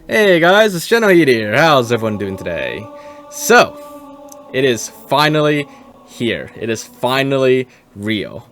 Hey guys, it's Generalkidd here. How's everyone doing today? So, it is finally here. It is finally real.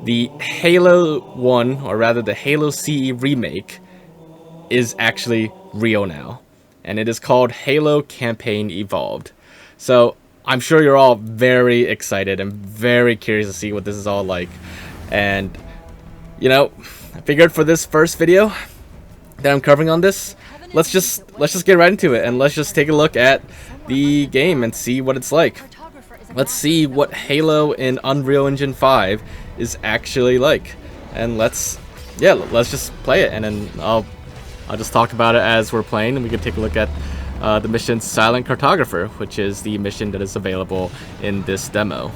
The Halo 1, or rather the Halo CE Remake, is actually real now. And it is called Halo Campaign Evolved. So, I'm sure you're all very excited and very curious to see what this is all like. And, I figured for this first video that I'm covering on this, let's just get right into it, and let's just take a look at the game and see what it's like. Let's see what Halo in Unreal Engine 5 is actually like, and let's just play it, and then I'll just talk about it as we're playing, and we can take a look at the mission Silent Cartographer, which is the mission that is available in this demo.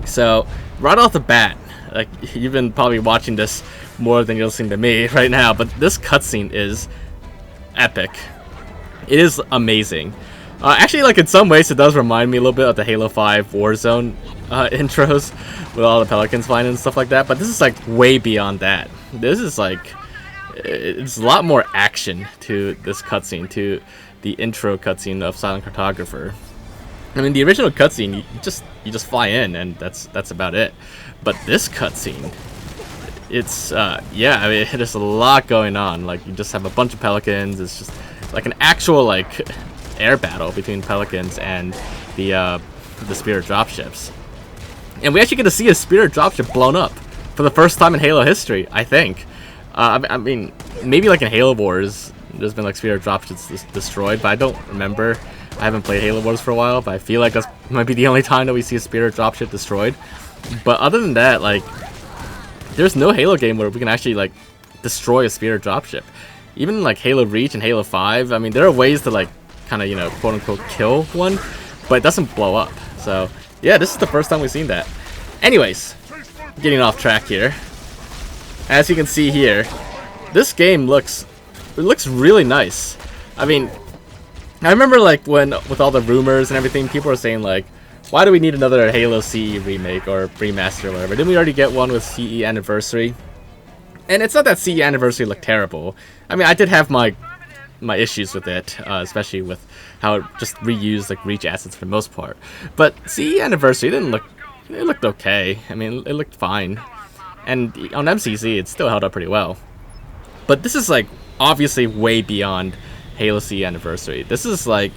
So right off the bat, like, you've been probably watching this more than you're listening to me right now, but this cutscene is epic. It is amazing. Actually, like, in some ways it does remind me a little bit of the Halo 5 Warzone intros with all the pelicans flying and stuff like that, but this is like way beyond that. This is like, it's a lot more action to this cutscene, to the intro cutscene of Silent Cartographer. I mean, the original cutscene, you just fly in, and that's about it. But this cutscene, it's yeah, I mean, there's a lot going on. Like, you just have a bunch of pelicans. It's just like an actual, like, air battle between pelicans and the Spirit dropships. And we actually get to see a Spirit dropship blown up for the first time in Halo history, I think. I mean, maybe like in Halo Wars, there's been like Spirit dropships destroyed, but I don't remember. I haven't played Halo Wars for a while, but I feel like that might be the only time that we see a Spirit dropship destroyed. But other than that, like, there's no Halo game where we can actually, like, destroy a Spirit dropship. Even like Halo Reach and Halo 5, I mean, there are ways to, like, kind of, quote unquote kill one, but it doesn't blow up. So yeah, this is the first time we've seen that. Anyways, getting off track here. As you can see here, this game looks really nice. I mean, I remember, like, when with all the rumors and everything, people were saying, like, why do we need another Halo CE remake or remaster or whatever? Didn't we already get one with CE Anniversary? And it's not that CE Anniversary looked terrible. I mean, I did have my issues with it, especially with how it just reused, like, Reach assets for the most part. But CE Anniversary it looked okay. I mean, it looked fine. And on MCC, it still held up pretty well. But this is, like, obviously way beyond Halo CE Anniversary. This is like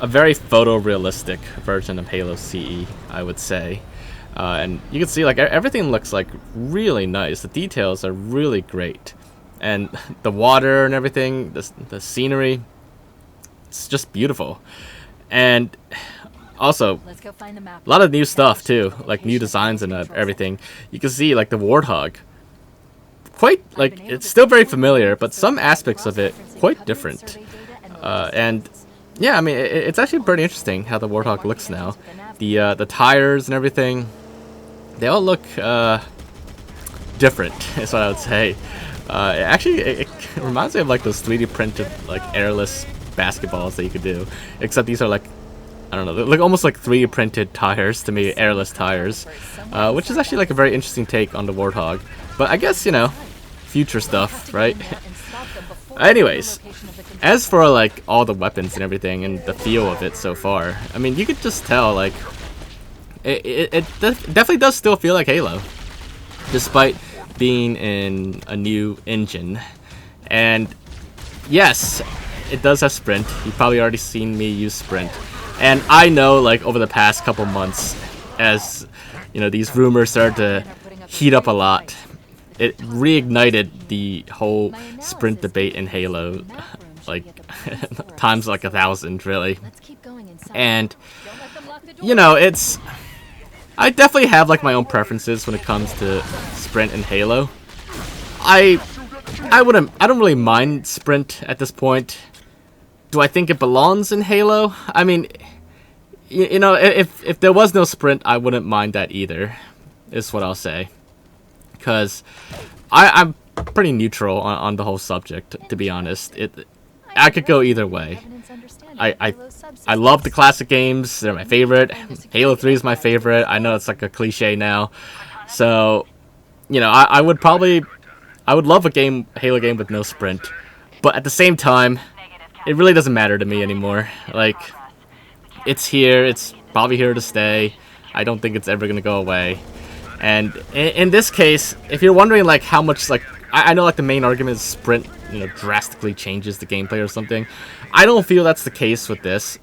a very photorealistic version of Halo CE, I would say. And you can see, like, everything looks, like, really nice. The details are really great. And the water and everything, the scenery, it's just beautiful. And also, a lot of new stuff too, like new designs and everything. You can see, like, the Warthog. Quite, like, it's still very familiar, but some aspects of it quite different. And yeah, I mean, it's actually pretty interesting how the Warthog looks now. The tires and everything, they all look different, is what I would say. It reminds me of, like, those 3D printed, like, airless basketballs that you could do, except these are, like, I don't know, they look almost like 3D printed tires to me, airless tires, which is actually, like, a very interesting take on the Warthog. But I guess, future stuff, right? Anyways, as for, like, all the weapons and everything and the feel of it so far, I mean, you could just tell, like, it definitely does still feel like Halo, despite being in a new engine. And yes, it does have sprint. You've probably already seen me use sprint. And I know, like, over the past couple months, as, these rumors started to heat up a lot, it reignited the whole sprint debate in Halo, like, times like 1,000, really. And, I definitely have, like, my own preferences when it comes to sprint in Halo. I don't really mind sprint at this point. Do I think it belongs in Halo? I mean, if there was no sprint, I wouldn't mind that either, is what I'll say. Because I'm pretty neutral on the whole subject, to be honest. I could go either way. I love the classic games. They're my favorite. Halo 3 is my favorite. I know it's like a cliche now. So, I would love a Halo game with no sprint. But at the same time, it really doesn't matter to me anymore. Like, it's here, it's probably here to stay. I don't think it's ever gonna go away. And in this case, if you're wondering like how much, like, I know like the main argument is sprint, you know, drastically changes the gameplay or something. I don't feel that's the case with this.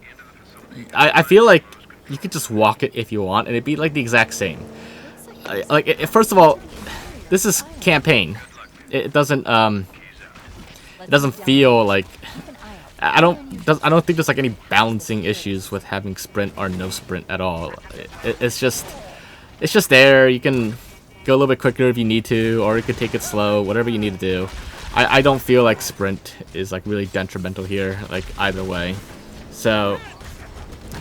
I feel like you could just walk it if you want, and it'd be like the exact same. First of all, this is campaign. It doesn't feel like I don't think there's like any balancing issues with having sprint or no sprint at all. It's just there. You can go a little bit quicker if you need to, or you could take it slow, whatever you need to do. I don't feel like sprint is like really detrimental here, like either way. So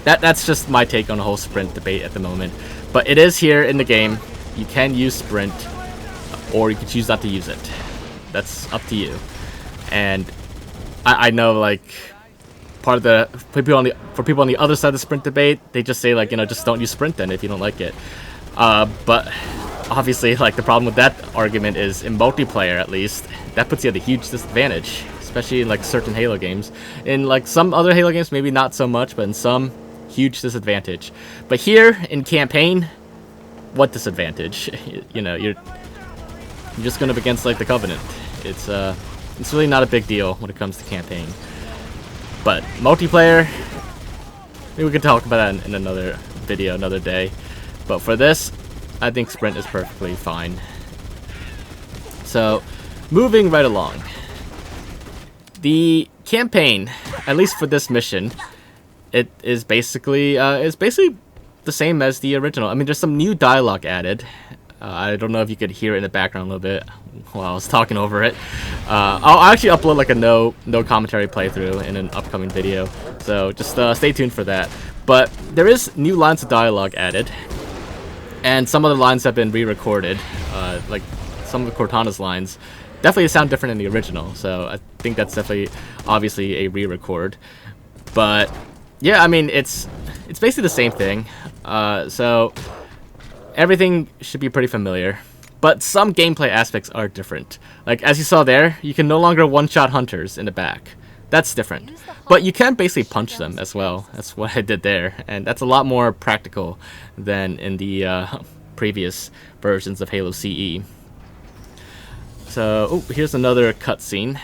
that's just my take on the whole sprint debate at the moment. But it is here in the game. You can use sprint, or you can choose not to use it. That's up to you. And I know like part of the for people on the other side of the sprint debate, they just say like, you know, just don't use sprint then if you don't like it. But obviously, like, the problem with that argument is in multiplayer, at least, that puts you at a huge disadvantage, especially in like certain Halo games. In like some other Halo games, maybe not so much, but in some, huge disadvantage. But here in campaign, what disadvantage? You know, you're just going up against like the Covenant. It's really not a big deal when it comes to campaign. But multiplayer, maybe we can talk about that in another video, another day. But for this, I think sprint is perfectly fine. So, moving right along. The campaign, at least for this mission, it is basically the same as the original. I mean, there's some new dialogue added. I don't know if you could hear it in the background a little bit while I was talking over it. I'll actually upload like a no commentary playthrough in an upcoming video, so just stay tuned for that. But there is new lines of dialogue added, and some of the lines have been re-recorded. Like some of Cortana's lines definitely sound different in the original, so I think that's definitely obviously a re-record. But yeah, I mean, it's basically the same thing. So everything should be pretty familiar, but some gameplay aspects are different. Like, as you saw there, you can no longer one-shot hunters in the back. That's different. But you can basically punch them as well. That's what I did there, and that's a lot more practical than in the previous versions of Halo CE. So, here's another cutscene.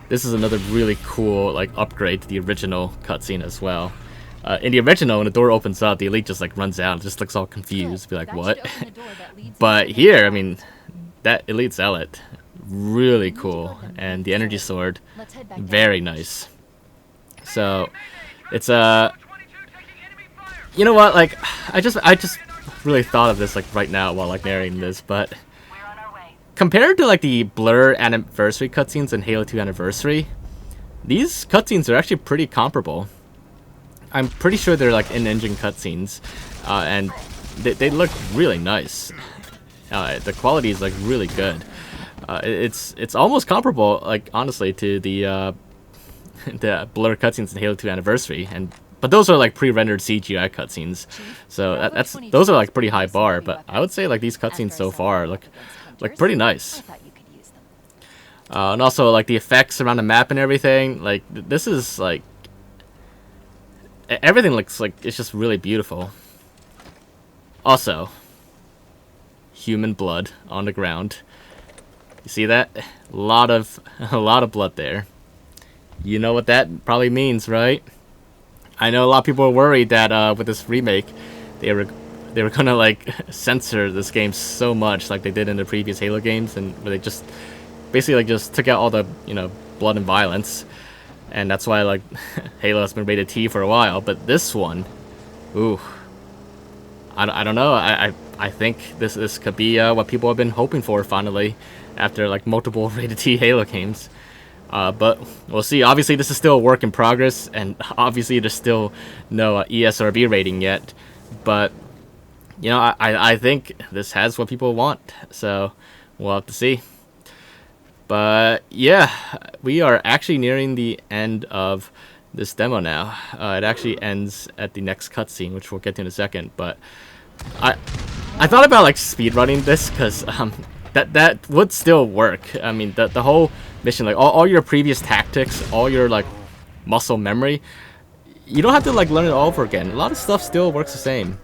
This is another really cool like upgrade to the original cutscene as well. In the original, when the door opens up, the elite just like runs out and just looks all confused, be like, what? But here, I mean, that elite zealot, really cool, and the energy sword, very nice. So it's you know what, like, I just really thought of this like right now while like narrating this, but compared to like the Blur Anniversary cutscenes in Halo 2 Anniversary, these cutscenes are actually pretty comparable. I'm pretty sure they're like in-engine cutscenes, and they look really nice. The quality is like really good. It's almost comparable, like, honestly, to the the Blur cutscenes in Halo 2 Anniversary, but those are like pre-rendered CGI cutscenes, so those are like pretty high bar. But I would say like these cutscenes so far look pretty nice. And also like the effects around the map and everything, like this is like, everything looks like it's just really beautiful. Also, human blood on the ground. You see that? A lot of blood there. You know what that probably means, right? I know a lot of people are worried that with this remake, they were gonna like censor this game so much, like they did in the previous Halo games, and where they just basically like just took out all the, you know, blood and violence. And that's why, like, Halo has been rated T for a while. But this one, ooh, I don't know. I think this could be what people have been hoping for finally, after like multiple rated T Halo games. But we'll see. Obviously, this is still a work in progress, and obviously there's still no ESRB rating yet. But you know, I think this has what people want. So we'll have to see. But yeah, we are actually nearing the end of this demo now. It actually ends at the next cutscene, which we'll get to in a second. But I thought about like speedrunning this, because that would still work. I mean, the whole mission, like all your previous tactics, all your like muscle memory, you don't have to like learn it all over again. A lot of stuff still works the same.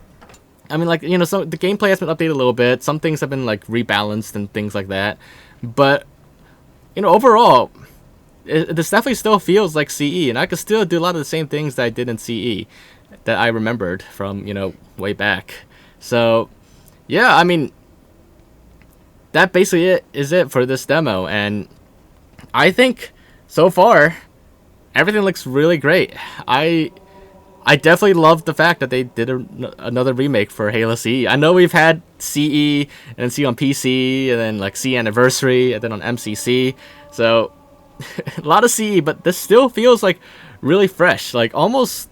I mean, like, you know, so the gameplay has been updated a little bit. Some things have been like rebalanced and things like that. But you know, overall, this definitely still feels like CE, and I could still do a lot of the same things that I did in CE that I remembered from, you know, way back. So yeah, I mean, that basically is it for this demo, and I think so far everything looks really great. I definitely love the fact that they did another remake for Halo CE. I know we've had CE and CE on PC and then like CE Anniversary and then on MCC, so a lot of CE, but this still feels like really fresh, like almost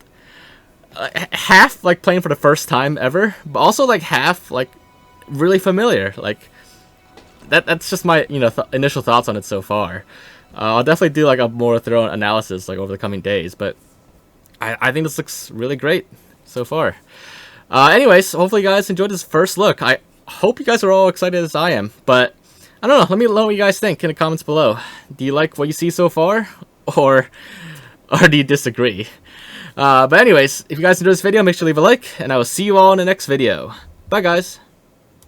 half like playing for the first time ever, but also like half like really familiar. Like that's just my, you know, initial thoughts on it so far. I'll definitely do like a more thorough analysis like over the coming days, but I think this looks really great so far. Anyways, hopefully you guys enjoyed this first look. I hope you guys are all excited as I am, but I don't know, let me know what you guys think in the comments below. Do you like what you see so far, or do you disagree? But anyways, if you guys enjoyed this video, make sure to leave a like, and I will see you all in the next video. Bye guys!